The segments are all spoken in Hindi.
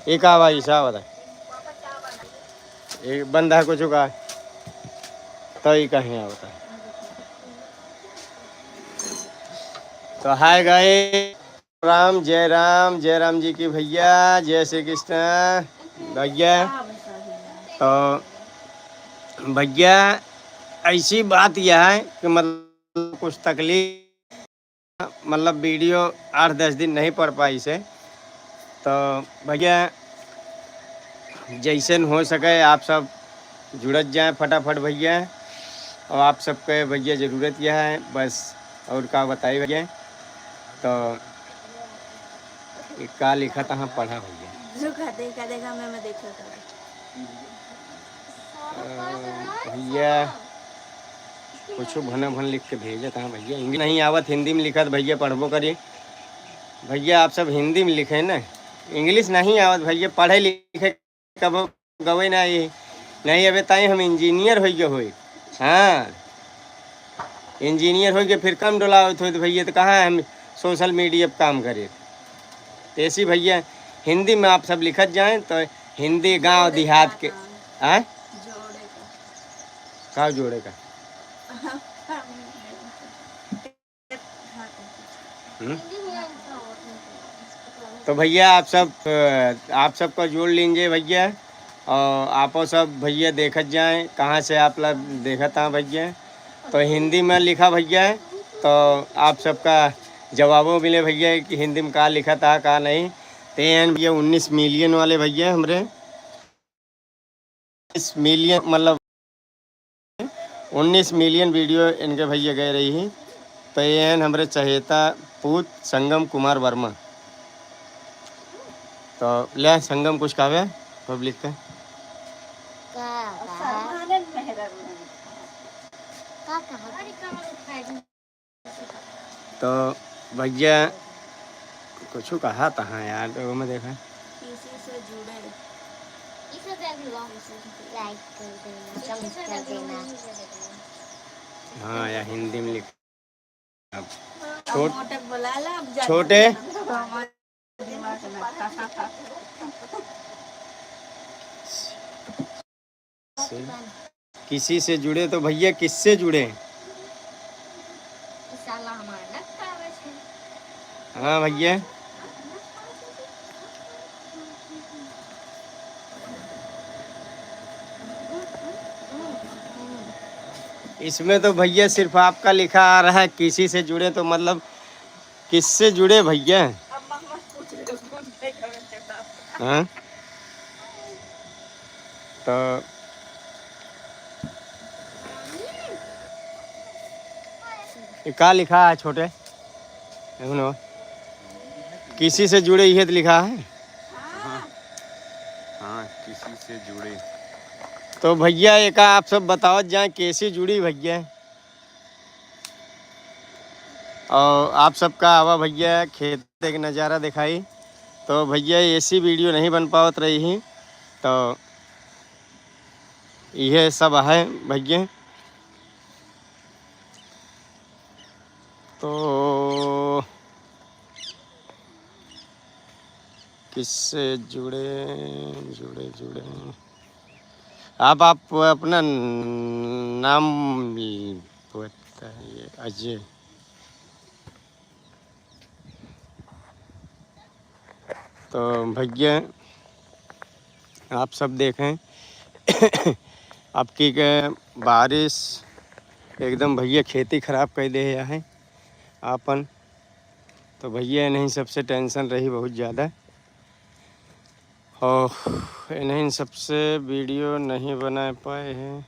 एक आवाज सा बता एक बंदा को चुका तो ही कहीं आवता। तो हाय गाइस, जय राम जी की भैया, जय श्री कृष्ण भैया। तो भैया ऐसी बात यह है कि मतलब कुछ तकलीफ, मतलब वीडियो 8-10 दिन नहीं पड़ पाई से। तो भैया जैसन हो सके आप सब जुड़त जाए फटाफट भैया। और आप सबके भैया ज़रूरत यह है बस, और क्या बताइए भैया। तो का लिखा था पढ़ा भैया भैया कुछ भन भन लिख के भेजा था भैया। इंग्लिश नहीं आवत, हिंदी में लिखा भैया, पढ़बो करिए भैया। आप सब हिंदी में लिखे ना, इंग्लिश नहीं आवत भैया। पढ़े लिखे कब गवे ना ये नहीं अबे ताई हम इंजीनियर हो गए हो। हाँ इंजीनियर हो गए फिर कम डोलावत हो तो भैया, तो कहाँ हम सोशल मीडिया पर काम करें। तो ऐसी भैया हिंदी में आप सब लिखत जाएं तो हिंदी गांव देहात के हैं का जोड़ेगा। तो भैया आप सबको जोड़ लीजिए भैया। और आपो सब भैया देखत जाएं कहाँ से आप लोग देखत हैं भैया। तो हिंदी में लिखा भैया, तो आप सबका जवाबों मिले भैया कि हिंदी में कहाँ लिखा था कहाँ नहीं। तो भैया 19 मिलियन वाले भैया हमरे 19 मिलियन मतलब 19 मिलियन वीडियो इनके भैया गए रही ही। तो ये हमारे चहेता पूत संगम कुमार वर्मा। तो ले संगम कुछ कावे पब्लिक का तो भैया कुछ कहा था यार, तो मैं देखा किसी से जुड़े हाँ या हिंदी में लिख छोटे किसी से जुड़े। तो भैया किससे जुड़े। हाँ भैया इसमें तो भैया सिर्फ आपका लिखा आ रहा है किसी से जुड़े। तो मतलब किससे जुड़े भैया। हाँ तो क्या लिखा है छोटे सुनो, किसी से जुड़े यह तो लिखा है। हाँ किसी से जुड़े। तो भैया एक आप सब बताओ जाए कैसी जुड़ी भैया। और आप सबका आवा भैया खेत का नज़ारा दिखाई। तो भैया ऐसी वीडियो नहीं बन पावत रही ही। तो यह सब है भैया। तो किससे जुड़े जुड़े जुड़े आप अपना नाम बताइए। अजय तो भैया आप सब देखें आपकी बारिश एकदम भैया खेती ख़राब कर दे है आपन। तो भैया इन्हीं सबसे टेंशन रही बहुत ज़्यादा। और इन्हीं सबसे वीडियो नहीं बना पाए हैं।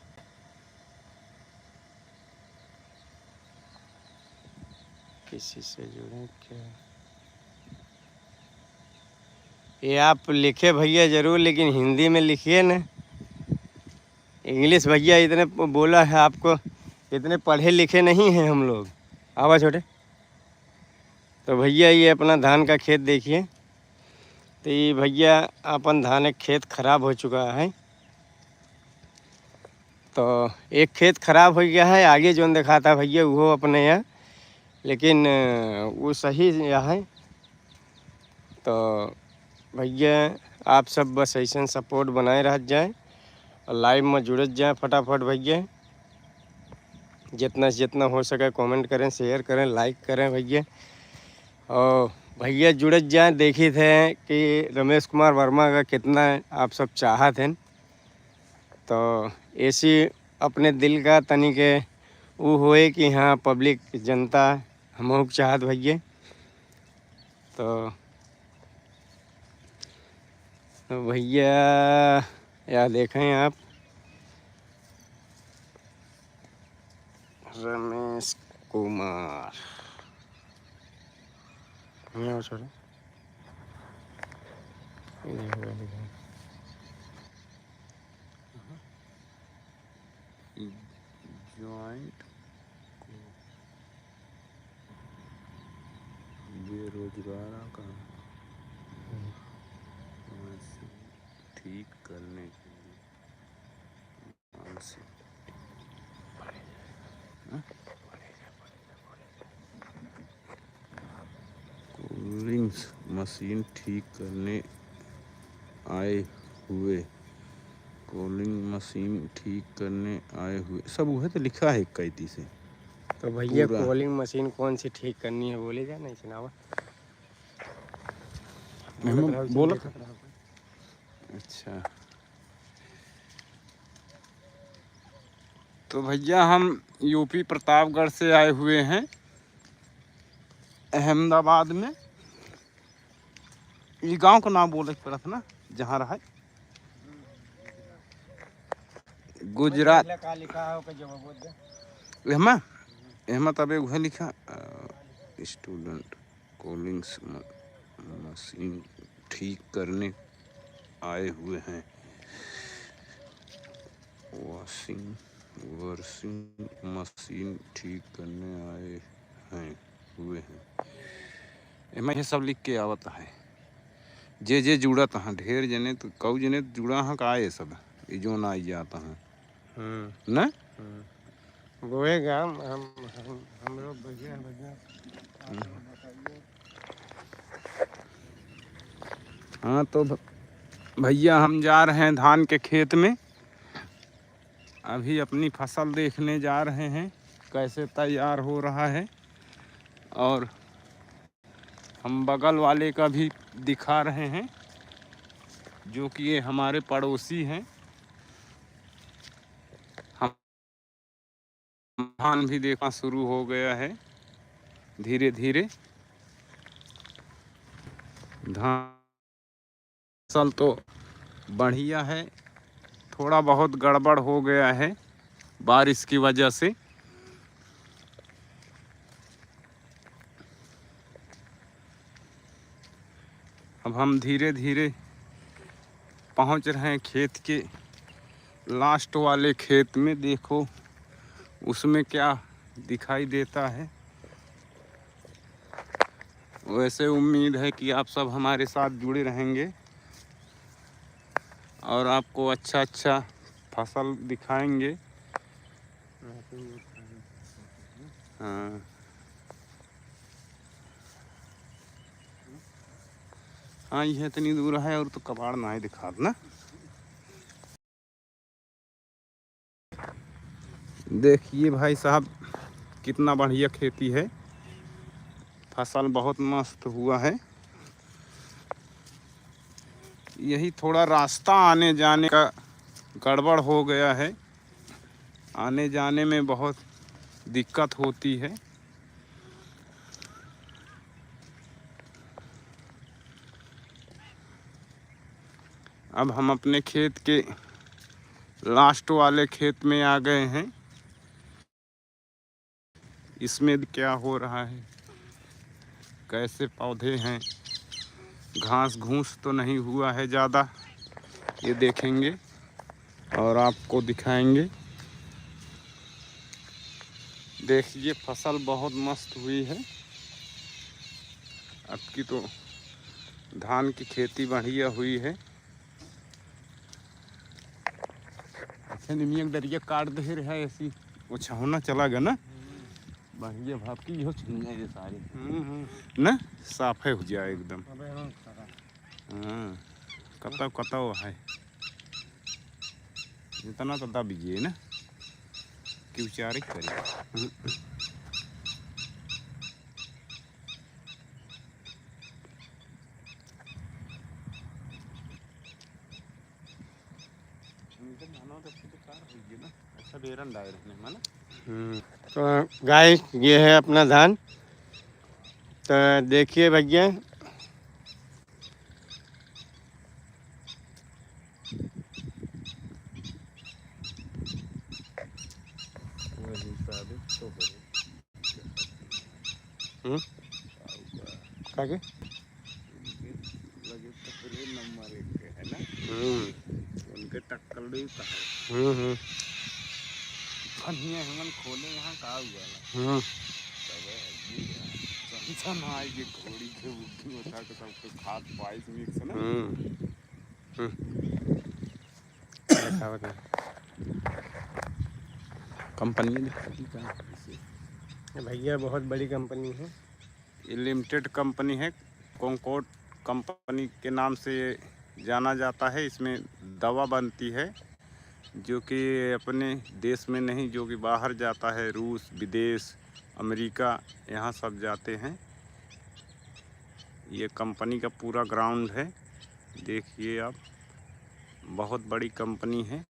किसी से जुड़े क्या ये आप लिखे भैया ज़रूर, लेकिन हिंदी में लिखिए ना। इंग्लिश भैया इतने बोला है आपको, इतने पढ़े लिखे नहीं हैं हम लोग। आवा छोटे। तो भैया ये अपना धान का खेत देखिए। तो ये भैया अपन धान एक खेत ख़राब हो चुका है। तो एक खेत ख़राब हो गया है, आगे जो दिखाता भैया वो अपने यहाँ, लेकिन वो सही यहाँ है। तो भैया आप सब बस ऐसे सपोर्ट बनाए रह जाए और लाइव में जुड़ जाए फटाफट भैया। जितना से जितना हो सके कमेंट करें, शेयर करें, लाइक करें भैया। और भैया जुड़ जाए। देखी थे कि रमेश कुमार वर्मा का कितना आप सब चाहत हैं, तो ऐसी अपने दिल का तनिके वो होए कि हाँ पब्लिक जनता हम चाहत भैया। तो भैया या देखें आप रमेश कुमार छोड़े ज्वाइंट बेरोजगार का ठीक करने के लिए मानसिक कूलिंग मशीन ठीक करने आए हुए, कूलिंग मशीन ठीक करने आए हुए, सब वो है तो लिखा है कैदी से। तो भैया पूरा। कॉलिंग मशीन कौन सी ठीक करनी है बोले जा नहीं सुनावा। बोला अच्छा। तो भैया हम यूपी प्रतापगढ़ से आए हुए हैं अहमदाबाद में। ये गांव का नाम बोले पड़ा था ना जहाँ रहा, गुजरात। अहमद तब वह लिखा स्टूडेंट कॉलिंग मशीन ठीक करने आए हुए हैं, वॉशिंग मशीन ठीक करने आए हैं हुए हैं। एमा ये सब लिख के आवत है। जे जुड़त हाँ ढेर जने तो कऊ जने जुड़ा हाँ का ये सब ये जो ना आई जाता है ना। बोएगा हम लोग भैया। हाँ तो भैया हम जा रहे हैं धान के खेत में, अभी अपनी फसल देखने जा रहे हैं कैसे तैयार हो रहा है। और हम बगल वाले का भी दिखा रहे हैं जो कि ये हमारे पड़ोसी हैं। हम धान भी देखना शुरू हो गया है धीरे धीरे। धान फसल तो बढ़िया है, थोड़ा बहुत गड़बड़ हो गया है बारिश की वजह से। अब हम धीरे धीरे पहुंच रहे हैं खेत के लास्ट वाले खेत में। देखो उसमें क्या दिखाई देता है। वैसे उम्मीद है कि आप सब हमारे साथ जुड़े रहेंगे और आपको अच्छा फसल दिखाएंगे। हाँ हाँ यह इतनी दूर है और तो कबाड़ ना ही दिखा ना। देखिए भाई साहब कितना बढ़िया खेती है, फसल बहुत मस्त हुआ है। यही थोड़ा रास्ता आने जाने का गड़बड़ हो गया है, आने जाने में बहुत दिक्कत होती है। अब हम अपने खेत के लास्ट वाले खेत में आ गए हैं। इसमें क्या हो रहा है, कैसे पौधे हैं, घास घूस तो नहीं हुआ है ज़्यादा, ये देखेंगे और आपको दिखाएंगे। देखिए फसल बहुत मस्त हुई है। अब की तो धान की खेती बढ़िया हुई है। अच्छा निमिया दरिया काट दे रहा है ऐसी वो छहोना चला गया ना बढ़िया भाप की हो छनिया ये सारी ना साफे हो जाए एकदम। हाँ कतौ कतौ है इतना तो दबिए ना कि उचारित करिए। अच्छा बेरन डाल रहे हैं ना। तो गाइस ये है अपना धान। तो देखिए भैया काके नंबर 1 के है ना। उनके टक्कर भी हमन खोले यहाँ का हुआ ना आएगी घोड़ी के बुद्धि उठा के सबको खाद पाइस मिक्स ना। कंपनी भैया बहुत बड़ी कंपनी है। ये लिमिटेड कंपनी है, कॉन्कॉर्ड कंपनी के नाम से जाना जाता है। इसमें दवा बनती है जो कि अपने देश में नहीं, जो कि बाहर जाता है, रूस, विदेश, अमेरिका, यहाँ सब जाते हैं। ये कंपनी का पूरा ग्राउंड है, देखिए आप, बहुत बड़ी कंपनी है।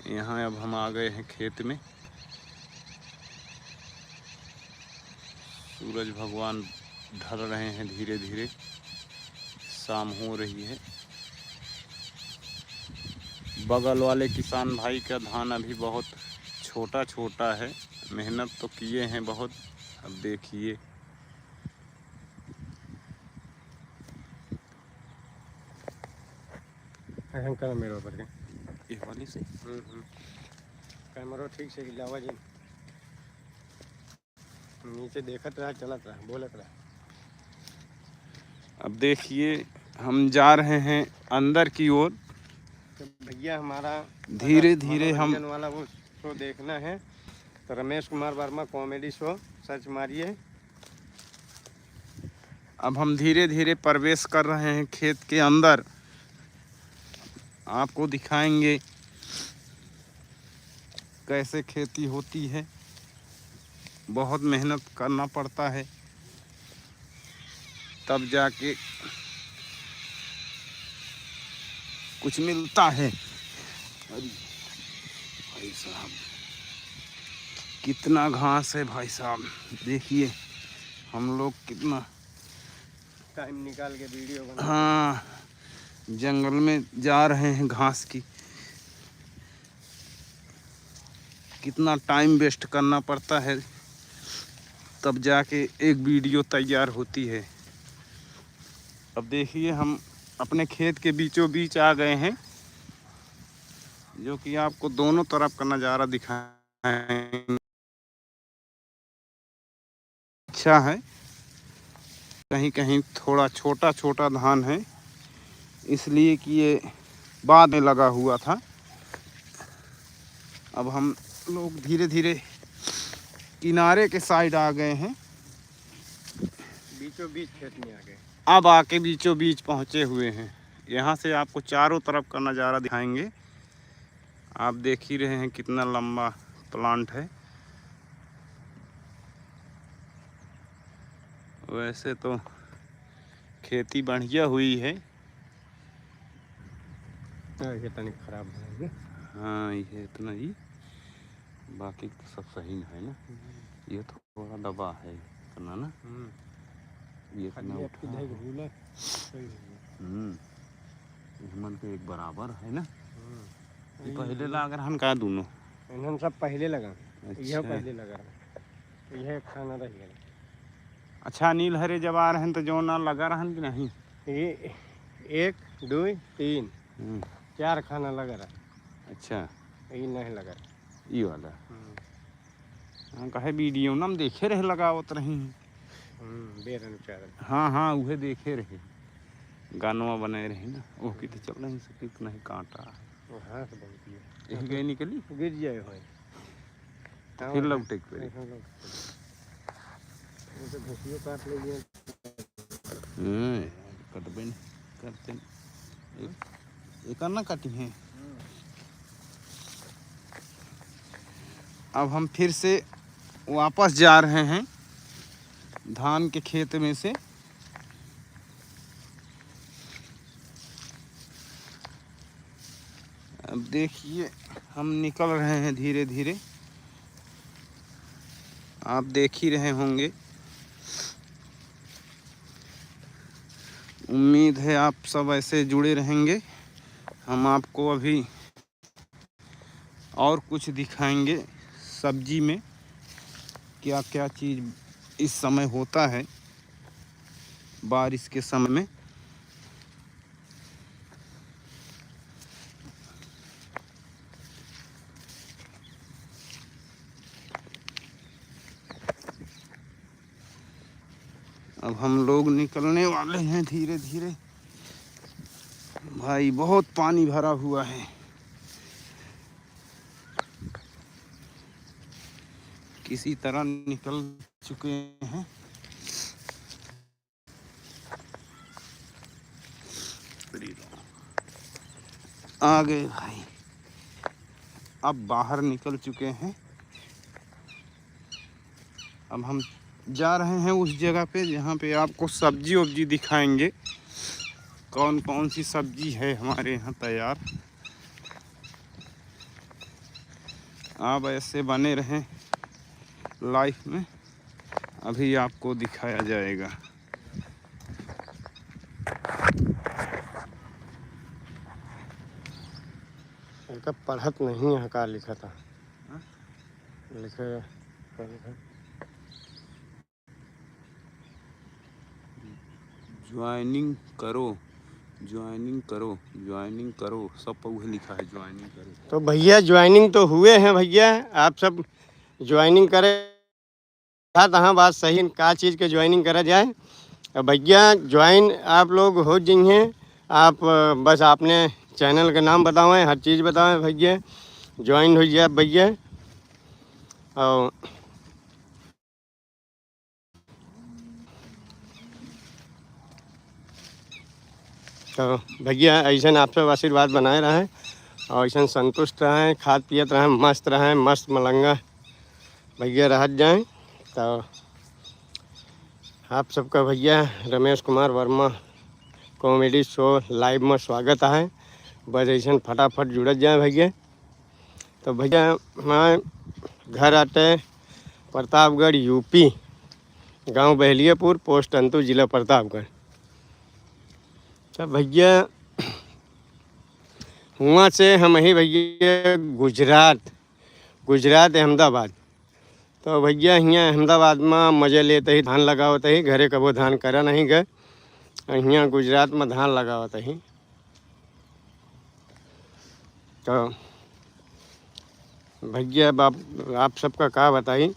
यहाँ अब हम आ गए हैं खेत में। सूरज भगवान ढल रहे हैं धीरे धीरे, शाम हो रही है। बगल वाले किसान भाई का धान अभी बहुत छोटा छोटा है, मेहनत तो किए हैं बहुत। अब देखिए कैमरा पर ये वाली से कैमरा ठीक से हिलावा जी, नीचे देखत रहा, चलत रहा, बोलत रहा। अब देखिए हम जा रहे हैं अंदर की ओर। तो भैया हमारा धीरे धीरे हम मनोरंजन वाला वो शो देखना है तो Ramesh Kumar Verma comedy show search मारिए। अब हम धीरे धीरे प्रवेश कर रहे हैं खेत के अंदर। आपको दिखाएंगे कैसे खेती होती है। बहुत मेहनत करना पड़ता है तब जाके कुछ मिलता है। अरे भाई साहब कितना घास है भाई साहब, देखिए हम लोग कितना टाइम निकाल के वीडियो बना। हाँ, जंगल में जा रहे हैं घास की। कितना टाइम वेस्ट करना पड़ता है तब जाके एक वीडियो तैयार होती है। अब देखिए हम अपने खेत के बीचों बीच आ गए हैं, जो कि आपको दोनों तरफ का नज़ारा दिखाएं। अच्छा है, कहीं कहीं थोड़ा छोटा छोटा धान है, इसलिए कि ये बाद में लगा हुआ था। अब हम लोग धीरे धीरे किनारे के साइड आ गए हैं, बीचों बीच खेत में आ गए। अब आके बीचों बीच पहुंचे हुए हैं। यहाँ से आपको चारों तरफ का नज़ारा दिखाएंगे। आप देख ही रहे हैं कितना लंबा प्लांट है। वैसे तो खेती बढ़िया हुई है। ये तनिक खराब है। हाँ ये इतना ही, बाकी तो सब सही है ना। ये थोड़ा दबा है इतना ना, ये इतना उठा मन के एक बराबर है ना। ये पहले लगा रहन का दोनों इन्हन सब पहले लगा। अच्छा। यह पहले लगा, यह खाना रह गया। अच्छा नील हरे जब आ रहे हैं तो जो ना लगा रहन कि नहीं। ये 1 2 3 4 खाना लगा रहा। अच्छा ये नहीं लगा ये वाला। हाँ कहे वीडियो ना हम देखे रहे लगावत रही हैं। बेरन चार। हाँ हाँ वह देखे रहे, गानवा बने रहे ना। वो की तो चल नहीं सके, नहीं कांटा हाँ तो बहुत ही यही गई निकली, गिर जाए भाई फिर लौटे पे तो घुसियो काट लीजिए। कटबे नहीं। करते एक ना कटी है। अब हम फिर से वापस जा रहे हैं धान के खेत में से। अब देखिए हम निकल रहे हैं धीरे धीरे, आप देख ही रहे होंगे। उम्मीद है आप सब ऐसे जुड़े रहेंगे। हम आपको अभी और कुछ दिखाएंगे सब्जी में क्या क्या चीज़ इस समय होता है बारिश के समय में। अब हम लोग निकलने वाले हैं धीरे धीरे। भाई बहुत पानी भरा हुआ है, किसी तरह निकल चुके हैं। आ गए भाई, अब बाहर निकल चुके हैं। अब हम जा रहे हैं उस जगह पे जहाँ पे आपको सब्जी वब्जी दिखाएंगे, कौन कौन सी सब्जी है हमारे यहाँ तैयार। आप ऐसे बने रहें लाइफ में, अभी आपको दिखाया जाएगा। इनका पढ़त नहीं है, का लिखा था लिखे ज्वाइनिंग करो, ज्वाइनिंग करो, ज्वाइनिंग करो, सब पर वही लिखा है ज्वाइनिंग करो। तो भैया ज्वाइनिंग तो हुए हैं भैया, आप सब ज्वाइनिंग करें। हाँ बात सही, का चीज़ के ज्वाइनिंग करा जाए। भैया ज्वाइन आप लोग हो जाइए। आप बस आपने चैनल का नाम बतावें, हर चीज़ बतावें भैया, ज्वाइन हो जाए भैया। और तो भैया ऐसा आप सब आशीर्वाद बनाए रहें और ऐसा संतुष्ट रहें, खाद पियत रहें, मस्त रहें, मस्त मलंगा भैया रह जाएँ। तो आप सबका भैया Ramesh Kumar Verma comedy show live में स्वागत है। बस ऐसा फटाफट जुड़ जाए भैया। तो भैया मैं घर आते प्रतापगढ़ यूपी, गांव बहलियापुर, पोस्ट अंतु, जिला प्रतापगढ़। तो भैया वहाँ से हम ही भैया गुजरात अहमदाबाद। तो भैया यहाँ अहमदाबाद में मज़े लेते ही धान लगावत ही, घरे कबो धान करा नहीं गए, यहाँ गुजरात में धान लगावत ही। तो भैया आप सबका का बताई,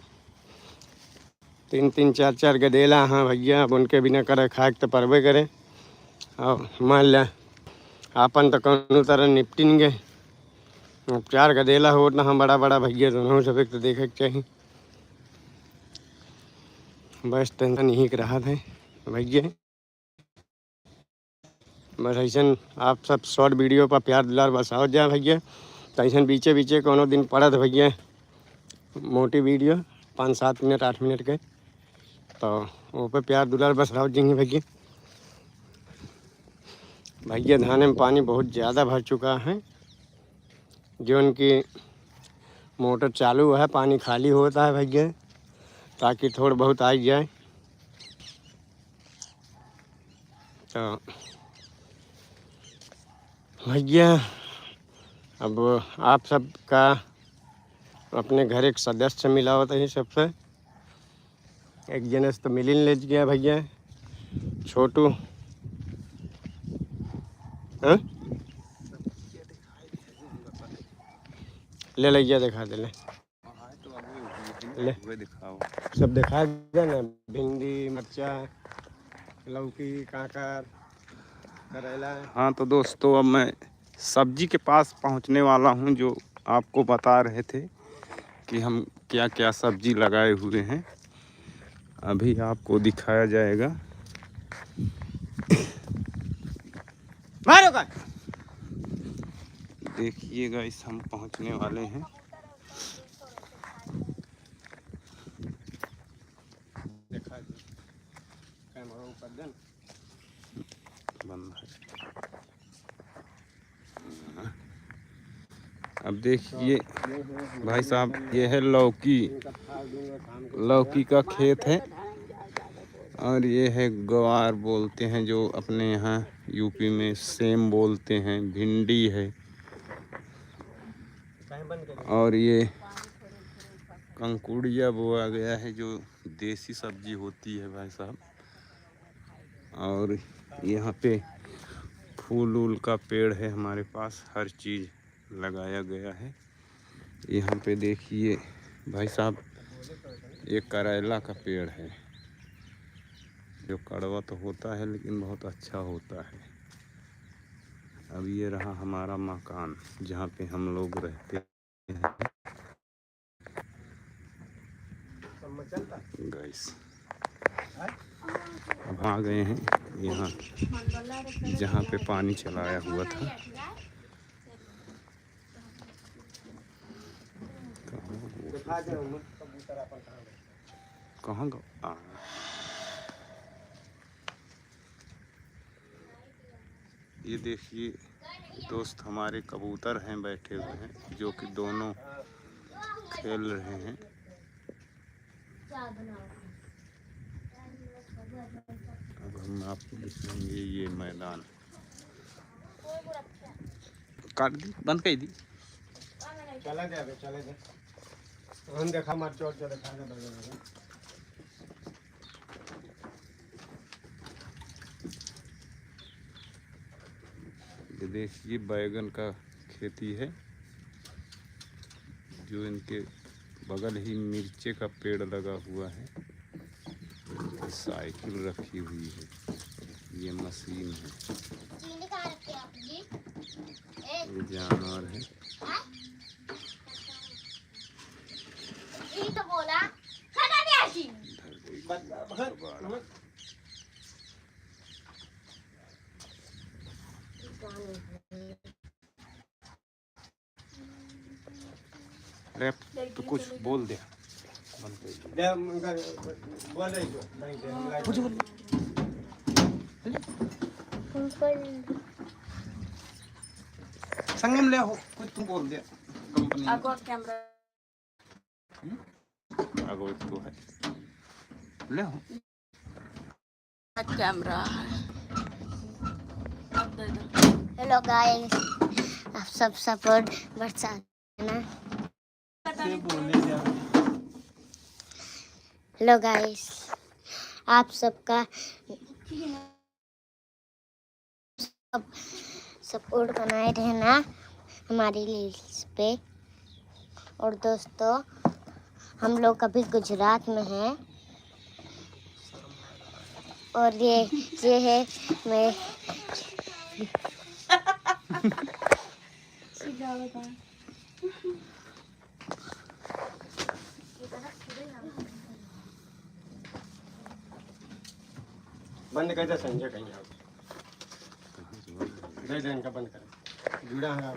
3-3 4-4 गदेला हाँ भैया, अब उनके बिना करे खाए तो परबे करे। और मान लिया आपन तो कौन तरह निपटिन गए, अब 4 गदेला हो ना, हम बड़ा बड़ा भैया दोनों सब एक तो देखे के चाहिए। बस टेंशन यही रहा था भैया। बस ऐसा आप सब शॉर्ट वीडियो पर प्यार दुलार बसाओ जाए भैया। तो ऐसा बीचे बीचे कोनो दिन पड़त भैया मोटी वीडियो 5-7 मिनट 8 मिनट के, तो वो पे प्यार दुलार बसाओ जाएंगे भैया। भैया धान में पानी बहुत ज़्यादा भर चुका है, जो उनकी मोटर चालू है, पानी खाली होता है भैया, ताकि थोड़ा बहुत आ जाए। तो भैया अब आप सबका अपने घर एक सदस्य मिला होता है, सबसे एक जने से तो मिलिन ले गया भैया, छोटू। हाँ ले लिया, दिखा दे ले सब दिखा दे ना, भिंडी, मिर्चा, लौकी, काकर, करेला। हाँ तो दोस्तों अब मैं सब्जी के पास पहुंचने वाला हूं, जो आपको बता रहे थे कि हम क्या क्या सब्जी लगाए हुए हैं, अभी आपको दिखाया जाएगा। रुका। देखिए गाइस हम पहुंचने वाले हैं। देखा कैमरा ऊपर देन बंद है। अब देखिए भाई साहब, ये है लौकी। लौकी का खेत है और ये है गवार बोलते हैं, जो अपने यहाँ यूपी में सेम बोलते हैं। भिंडी है और ये कंकुड़िया बोया गया है, जो देसी सब्जी होती है भाई साहब। और यहाँ पे फूल वूल का पेड़ है हमारे पास, हर चीज़ लगाया गया है। यहाँ पे देखिए भाई साहब, ये करेला का पेड़ है, जो कड़वा तो होता है लेकिन बहुत अच्छा होता है। अब ये रहा हमारा मकान जहाँ पे हम लोग रहते हैं गाइस। अब आ गए हैं यहाँ जहाँ पे पानी चलाया हुआ था। कहाँ गया? ये देखिए दोस्त, हमारे कबूतर हैं बैठे हुए हैं, जो कि दोनों खेल रहे हैं। अब हम आपको दिखाएंगे ये मैदान। काट दी, बंद कर दी। चला गया, चले गए हम देखा मत चोट जो देखा दे। ये देखिए बैगन का खेती है, जो इनके बगल ही मिर्चे का पेड़ लगा हुआ है। साइकिल रखी हुई है, ये मशीन है, ये जानवर है। अरे तो कुछ बोल दे, बोल रही संगम ले हो, कुछ तुम बोल दे। कंपनी आगो कैमरा आगो तो है, ले हो कैमरा। हेलो गाइस, आप सब सपोर्ट बरसात ना। हेलो गाइस, आप सबका सपोर्ट बनाए रहना हमारी रील्स पे। और दोस्तों, हम लोग अभी गुजरात में हैं और ये है मैं बंद कर दे संजय, कहीं आओ दे इनका बंद कर, जुड़ा है।